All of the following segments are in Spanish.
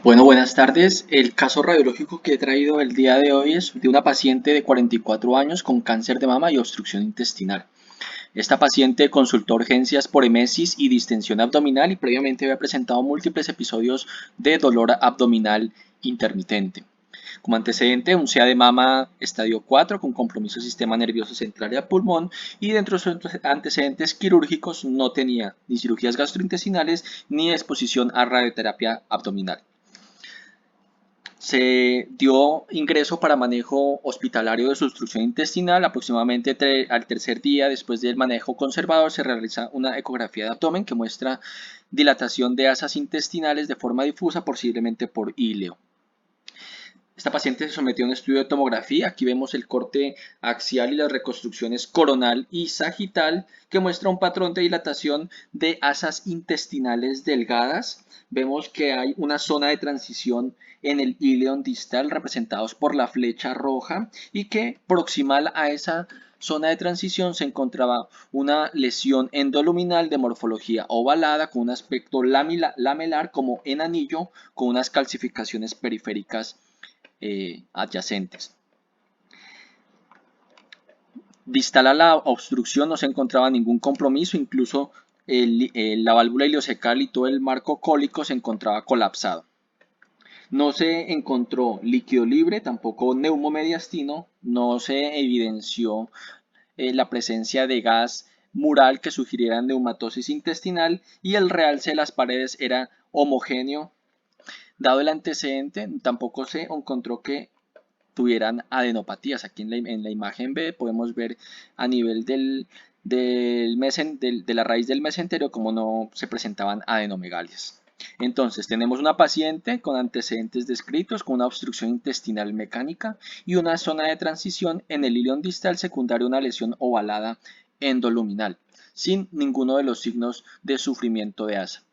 Bueno, buenas tardes. El caso radiológico que he traído el día de hoy es de una paciente de 44 años con cáncer de mama y obstrucción intestinal. Esta paciente consultó urgencias por emesis y distensión abdominal y previamente había presentado múltiples episodios de dolor abdominal intermitente. Como antecedente, un CA de mama estadio 4 con compromiso del sistema nervioso central y a pulmón, y dentro de sus antecedentes quirúrgicos no tenía ni cirugías gastrointestinales ni exposición a radioterapia abdominal. Se dio ingreso para manejo hospitalario de su obstrucción intestinal. Aproximadamente al tercer día después del manejo conservador se realiza una ecografía de abdomen que muestra dilatación de asas intestinales de forma difusa, posiblemente por íleo. Esta paciente se sometió a un estudio de tomografía. Aquí vemos el corte axial y las reconstrucciones coronal y sagital que muestra un patrón de dilatación de asas intestinales delgadas. Vemos que hay una zona de transición en el íleon distal representados por la flecha roja y que proximal a esa zona de transición se encontraba una lesión endoluminal de morfología ovalada con un aspecto lamelar como en anillo con unas calcificaciones periféricas adyacentes. Distal a la obstrucción no se encontraba ningún compromiso, incluso la válvula ileocecal y todo el marco cólico se encontraba colapsado. No se encontró líquido libre, tampoco neumomediastino, no se evidenció la presencia de gas mural que sugiriera neumatosis intestinal y el realce de las paredes era homogéneo. Dado el antecedente, tampoco se encontró que tuvieran adenopatías. Aquí en la imagen B podemos ver a nivel de la raíz del mesenterio como no se presentaban adenomegalias. Entonces tenemos una paciente con antecedentes descritos con una obstrucción intestinal mecánica y una zona de transición en el ilion distal secundario a una lesión ovalada endoluminal, sin ninguno de los signos de sufrimiento de asa.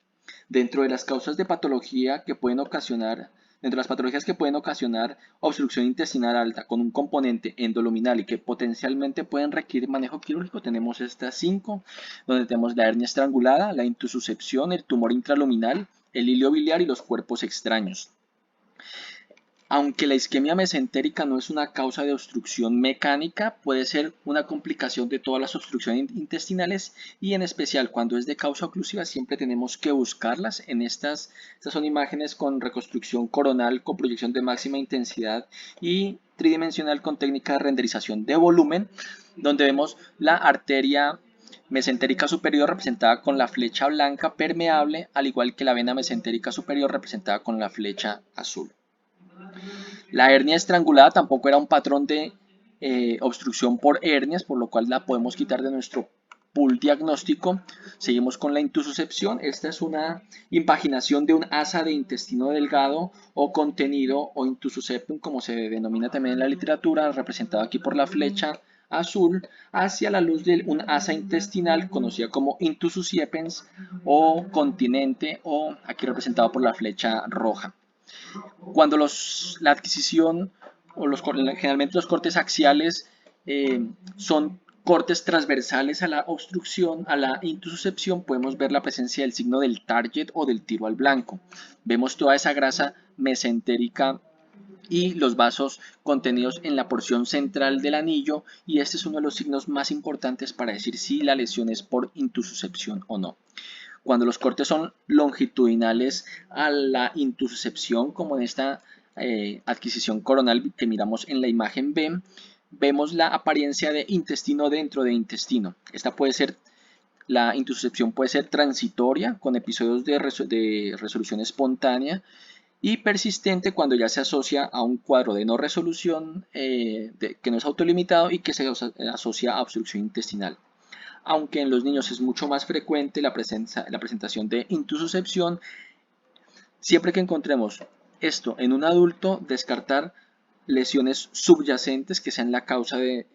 Dentro de las causas de patología que pueden ocasionar Dentro de las patologías que pueden ocasionar obstrucción intestinal alta con un componente endoluminal y que potencialmente pueden requerir manejo quirúrgico, tenemos estas 5, donde tenemos la hernia estrangulada, la intususcepción, el tumor intraluminal, el hilio biliar y los cuerpos extraños. Aunque la isquemia mesentérica no es una causa de obstrucción mecánica, puede ser una complicación de todas las obstrucciones intestinales y en especial cuando es de causa oclusiva siempre tenemos que buscarlas. Estas son imágenes con reconstrucción coronal con proyección de máxima intensidad y tridimensional con técnica de renderización de volumen, donde vemos la arteria mesentérica superior representada con la flecha blanca permeable, al igual que la vena mesentérica superior representada con la flecha azul. La hernia estrangulada tampoco era un patrón de obstrucción por hernias, por lo cual la podemos quitar de nuestro pool diagnóstico. Seguimos con la intususcepción. Esta es una impaginación de un asa de intestino delgado o contenido o intususceptum, como se denomina también en la literatura, representado aquí por la flecha azul, hacia la luz de un asa intestinal conocida como intususciepens o continente o aquí representado por la flecha roja. Cuando la adquisición o generalmente los cortes axiales son cortes transversales a la obstrucción, a la intususcepción, podemos ver la presencia del signo del target o del tiro al blanco. Vemos toda esa grasa mesentérica y los vasos contenidos en la porción central del anillo, y este es uno de los signos más importantes para decir si la lesión es por intususcepción o no. Cuando los cortes son longitudinales a la intususcepción, como en esta adquisición coronal que miramos en la imagen B, vemos la apariencia de intestino dentro de intestino. La intususcepción puede ser transitoria, con episodios de resolución espontánea, y persistente cuando ya se asocia a un cuadro de no resolución que no es autolimitado y que se asocia a obstrucción intestinal. Aunque en los niños es mucho más frecuente la presentación de intususcepción, siempre que encontremos esto en un adulto, descartar lesiones subyacentes que sean la causa de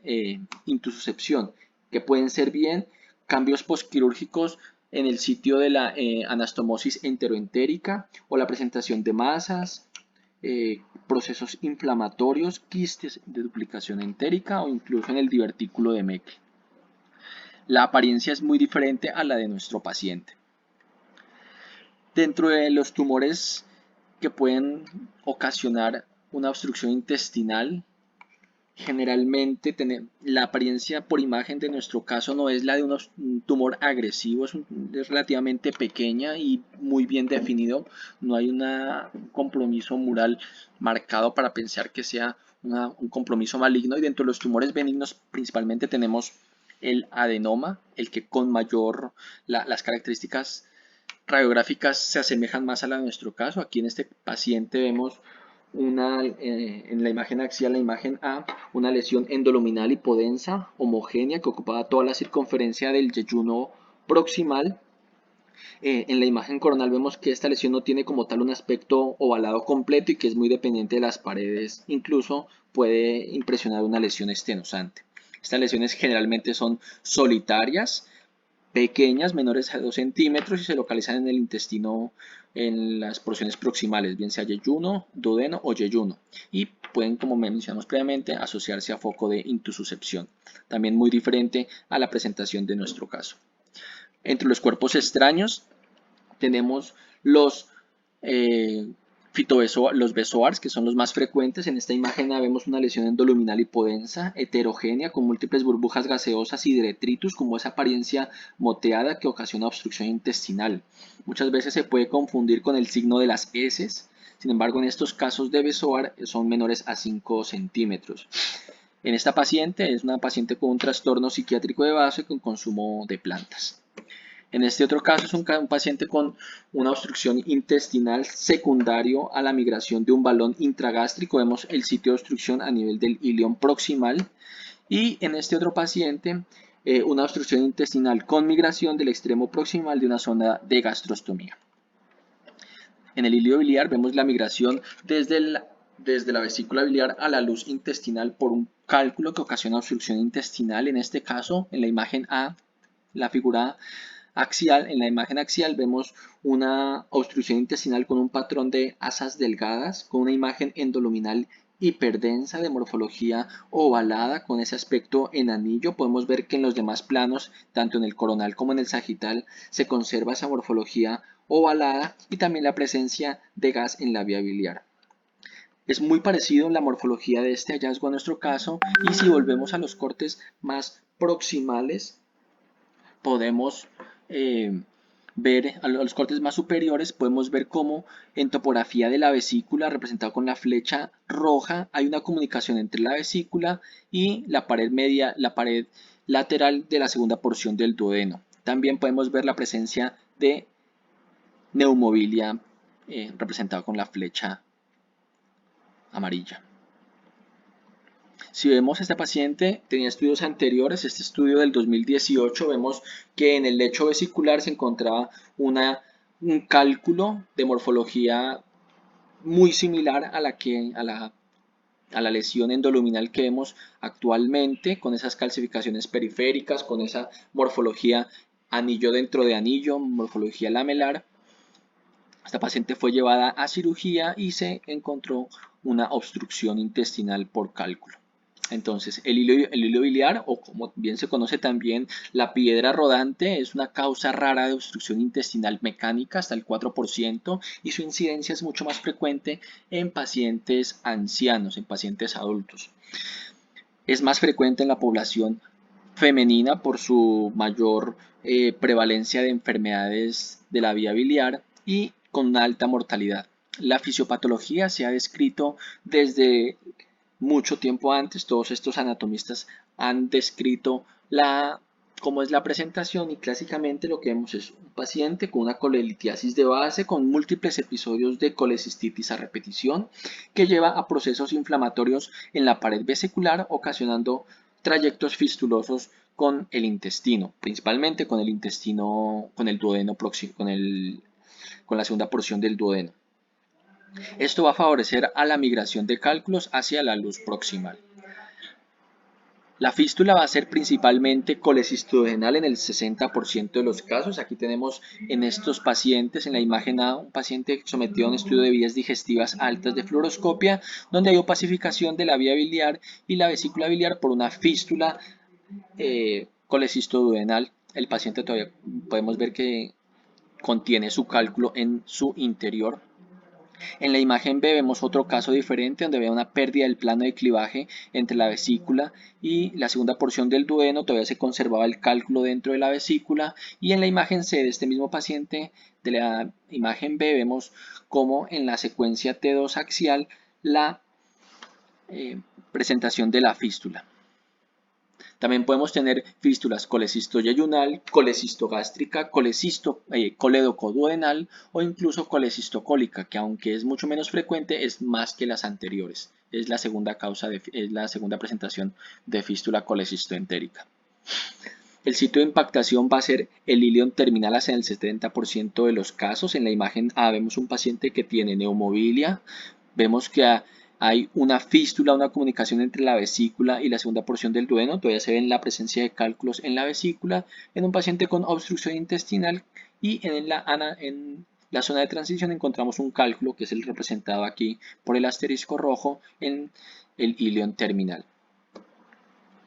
intususcepción, que pueden ser bien cambios postquirúrgicos en el sitio de la anastomosis enteroentérica o la presentación de masas, procesos inflamatorios, quistes de duplicación entérica o incluso en el divertículo de Meckel. La apariencia es muy diferente a la de nuestro paciente. Dentro de los tumores que pueden ocasionar una obstrucción intestinal. Generalmente la apariencia por imagen de nuestro caso no es la de un tumor agresivo, es relativamente pequeña y muy bien definido. No hay un compromiso mural marcado para pensar que sea un compromiso maligno. Y dentro de los tumores benignos principalmente tenemos el adenoma, el que con mayor, las características radiográficas se asemejan más a la de nuestro caso. Aquí en este paciente vemos en la imagen axial, la imagen A, una lesión endoluminal hipodensa homogénea que ocupaba toda la circunferencia del yeyuno proximal. En la imagen coronal vemos que esta lesión no tiene como tal un aspecto ovalado completo y que es muy dependiente de las paredes. Incluso puede impresionar una lesión estenosante. Estas lesiones generalmente son solitarias, pequeñas, menores a 2 centímetros y se localizan en el intestino en las porciones proximales, bien sea yeyuno, duodeno o yeyuno, y pueden, como mencionamos previamente, asociarse a foco de intususcepción, también muy diferente a la presentación de nuestro caso. Entre los cuerpos extraños tenemos los los besoars, que son los más frecuentes. En esta imagen vemos una lesión endoluminal hipodensa, heterogénea, con múltiples burbujas gaseosas y detritus, como esa apariencia moteada que ocasiona obstrucción intestinal. Muchas veces se puede confundir con el signo de las heces. Sin embargo, en estos casos de besoar son menores a 5 centímetros. En esta paciente es una paciente con un trastorno psiquiátrico de base con consumo de plantas. En este otro caso es un paciente con una obstrucción intestinal secundario a la migración de un balón intragástrico. Vemos el sitio de obstrucción a nivel del ilion proximal. Y en este otro paciente, una obstrucción intestinal con migración del extremo proximal de una zona de gastrostomía. En el ilio biliar vemos la migración desde la vesícula biliar a la luz intestinal por un cálculo que ocasiona obstrucción intestinal. En este caso, en la imagen A, la figura axial, en la imagen axial vemos una obstrucción intestinal con un patrón de asas delgadas, con una imagen endoluminal hiperdensa de morfología ovalada con ese aspecto en anillo. Podemos ver que en los demás planos, tanto en el coronal como en el sagital, se conserva esa morfología ovalada y también la presencia de gas en la vía biliar. Es muy parecido en la morfología de este hallazgo a nuestro caso, y si volvemos a los cortes más proximales, podemos ver a los cortes más superiores, podemos ver cómo en topografía de la vesícula, representada con la flecha roja, hay una comunicación entre la vesícula y la pared media, la pared lateral de la segunda porción del duodeno. También podemos ver la presencia de neumobilia, representada con la flecha amarilla. Si vemos a esta paciente, tenía estudios anteriores. Este estudio del 2018, vemos que en el lecho vesicular se encontraba un cálculo de morfología muy similar a la lesión endoluminal que vemos actualmente, con esas calcificaciones periféricas, con esa morfología anillo dentro de anillo, morfología lamelar. Esta paciente fue llevada a cirugía y se encontró una obstrucción intestinal por cálculo. Entonces, el hilo biliar, o como bien se conoce también, la piedra rodante, es una causa rara de obstrucción intestinal mecánica, hasta el 4%, y su incidencia es mucho más frecuente en pacientes ancianos, en pacientes adultos. Es más frecuente en la población femenina por su mayor prevalencia de enfermedades de la vía biliar y con una alta mortalidad. La fisiopatología se ha descrito desde mucho tiempo antes. Todos estos anatomistas han descrito cómo es la presentación, y clásicamente lo que vemos es un paciente con una colelitiasis de base con múltiples episodios de colecistitis a repetición que lleva a procesos inflamatorios en la pared vesicular, ocasionando trayectos fistulosos con el intestino, principalmente con el intestino, con el duodeno próximo, con la segunda porción del duodeno. Esto va a favorecer a la migración de cálculos hacia la luz proximal. La fístula va a ser principalmente colecistodenal en el 60% de los casos. Aquí tenemos en estos pacientes, en la imagen A, un paciente sometido a un estudio de vías digestivas altas de fluoroscopia, donde hay opacificación de la vía biliar y la vesícula biliar por una fístula colecistoduodenal. El paciente todavía podemos ver que contiene su cálculo en su interior. En la imagen B vemos otro caso diferente donde veo una pérdida del plano de clivaje entre la vesícula y la segunda porción del duodeno. Todavía se conservaba el cálculo dentro de la vesícula, y en la imagen C de este mismo paciente de la imagen B vemos como en la secuencia T2 axial la presentación de la fístula. También podemos tener fístulas colecistoyeyunal, colecistogástrica, coledocoduodenal o incluso colecistocólica, que aunque es mucho menos frecuente, es más que las anteriores. Es la segunda presentación de fístula colecistoentérica. El sitio de impactación va a ser el ilion terminalis en el 70% de los casos. En la imagen A vemos un paciente que tiene neumobilia. Vemos que hay una fístula, una comunicación entre la vesícula y la segunda porción del duodeno. Todavía se ve la presencia de cálculos en la vesícula. En un paciente con obstrucción intestinal y en la zona de transición encontramos un cálculo que es el representado aquí por el asterisco rojo en el ilion terminal.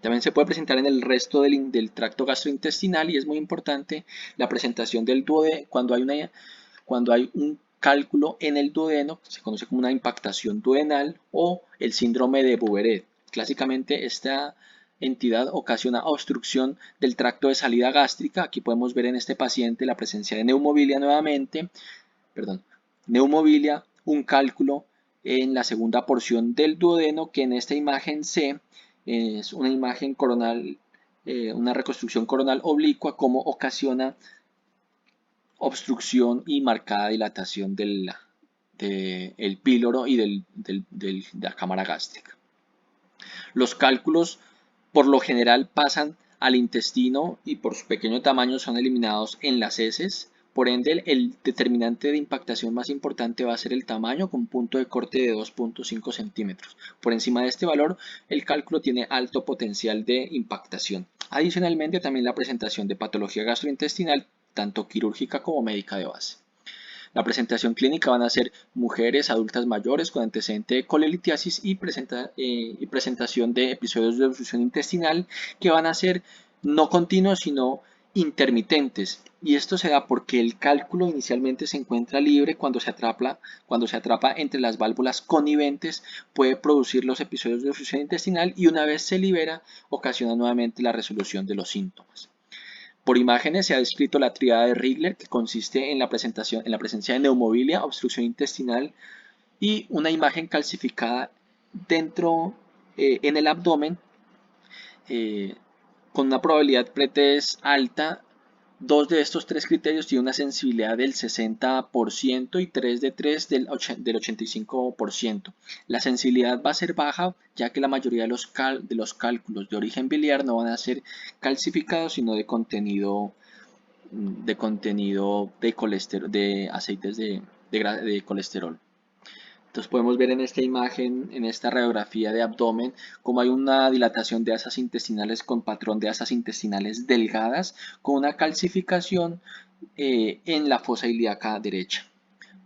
También se puede presentar en el resto del tracto gastrointestinal, y es muy importante la presentación del duodeno cuando hay un cálculo en el duodeno, que se conoce como una impactación duodenal o el síndrome de Bouveret. Clásicamente esta entidad ocasiona obstrucción del tracto de salida gástrica. Aquí podemos ver en este paciente la presencia de neumobilia nuevamente, un cálculo en la segunda porción del duodeno, que en esta imagen C es una imagen coronal, una reconstrucción coronal oblicua, como ocasiona obstrucción y marcada dilatación del píloro y de la cámara gástrica. Los cálculos por lo general pasan al intestino y por su pequeño tamaño son eliminados en las heces. Por ende, el determinante de impactación más importante va a ser el tamaño, con punto de corte de 2.5 centímetros. Por encima de este valor, el cálculo tiene alto potencial de impactación. Adicionalmente, también la presentación de patología gastrointestinal, tanto quirúrgica como médica de base. La presentación clínica van a ser mujeres adultas mayores con antecedente de colelitiasis y presentación de episodios de obstrucción intestinal, que van a ser no continuos sino intermitentes, y esto se da porque el cálculo inicialmente se encuentra libre. Cuando se atrapa entre las válvulas coniventes, puede producir los episodios de obstrucción intestinal, y una vez se libera ocasiona nuevamente la resolución de los síntomas. Por imágenes se ha descrito la tríada de Rigler, que consiste en la presencia de neumobilia, obstrucción intestinal y una imagen calcificada en el abdomen, con una probabilidad pretest alta. Dos de estos tres criterios tienen una sensibilidad del 60% y 3 de 3 del 85%. La sensibilidad va a ser baja, ya que la mayoría de los cálculos de origen biliar no van a ser calcificados, sino de contenido de colesterol, de aceites de colesterol. Entonces podemos ver en esta imagen, en esta radiografía de abdomen, cómo hay una dilatación de asas intestinales con patrón de asas intestinales delgadas, con una calcificación en la fosa ilíaca derecha.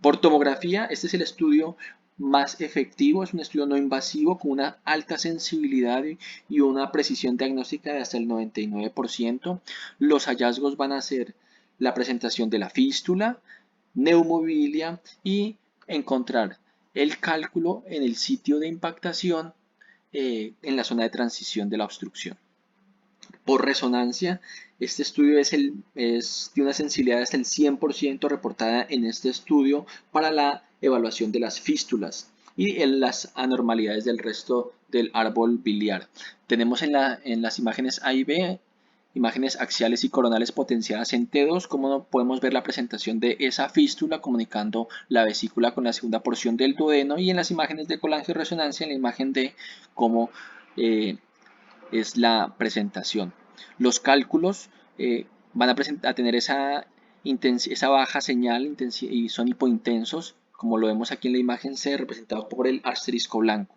Por tomografía, este es el estudio más efectivo, es un estudio no invasivo con una alta sensibilidad y una precisión diagnóstica de hasta el 99%. Los hallazgos van a ser la presentación de la fístula, neumobilia y encontrar el cálculo en el sitio de impactación en la zona de transición de la obstrucción. Por resonancia, este estudio es de una sensibilidad hasta el 100% reportada en este estudio para la evaluación de las fístulas y en las anormalidades del resto del árbol biliar. Tenemos en las imágenes A y B imágenes axiales y coronales potenciadas en T2, como podemos ver la presentación de esa fístula comunicando la vesícula con la segunda porción del duodeno, y en las imágenes de colangioresonancia en la imagen D como es la presentación. Los cálculos van a tener esa baja señal y son hipointensos, como lo vemos aquí en la imagen C, representado por el asterisco blanco.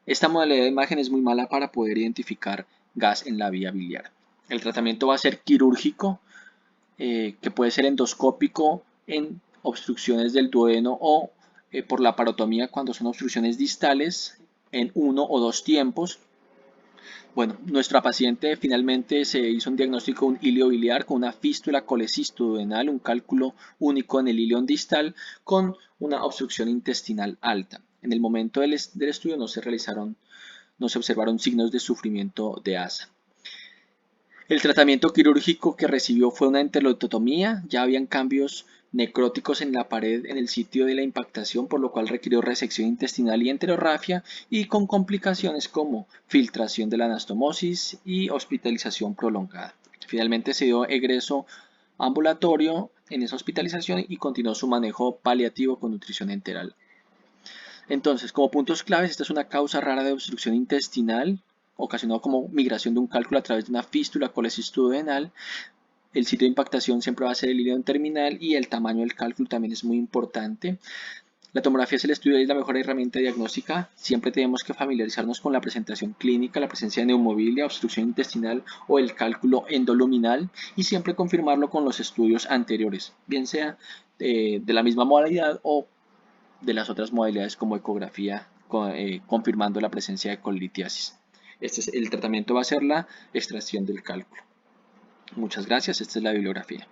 Esta modalidad de imagen es muy mala para poder identificar gas en la vía biliar. El tratamiento va a ser quirúrgico, que puede ser endoscópico en obstrucciones del duodeno o por la parotomía cuando son obstrucciones distales en 1 o 2 tiempos. Bueno, nuestra paciente finalmente se hizo un diagnóstico de un ilio biliar con una fístula colecistoduodenal, un cálculo único en el ilion distal con una obstrucción intestinal alta. En el momento del estudio no se observaron signos de sufrimiento de ASA. El tratamiento quirúrgico que recibió fue una enterototomía, ya habían cambios necróticos en la pared en el sitio de la impactación, por lo cual requirió resección intestinal y enterorrafia y con complicaciones como filtración de la anastomosis y hospitalización prolongada. Finalmente se dio egreso ambulatorio en esa hospitalización y continuó su manejo paliativo con nutrición enteral. Entonces, como puntos claves, esta es una causa rara de obstrucción intestinal, ocasionado como migración de un cálculo a través de una fístula colecistoduodenal. El sitio de impactación siempre va a ser el ilion terminal y el tamaño del cálculo también es muy importante. La tomografía es el estudio y es la mejor herramienta diagnóstica. Siempre tenemos que familiarizarnos con la presentación clínica, la presencia de neumobilia, obstrucción intestinal o el cálculo endoluminal y siempre confirmarlo con los estudios anteriores, bien sea de la misma modalidad o de las otras modalidades como ecografía, confirmando la presencia de colitiasis. El tratamiento va a ser la extracción del cálculo. Muchas gracias, esta es la bibliografía.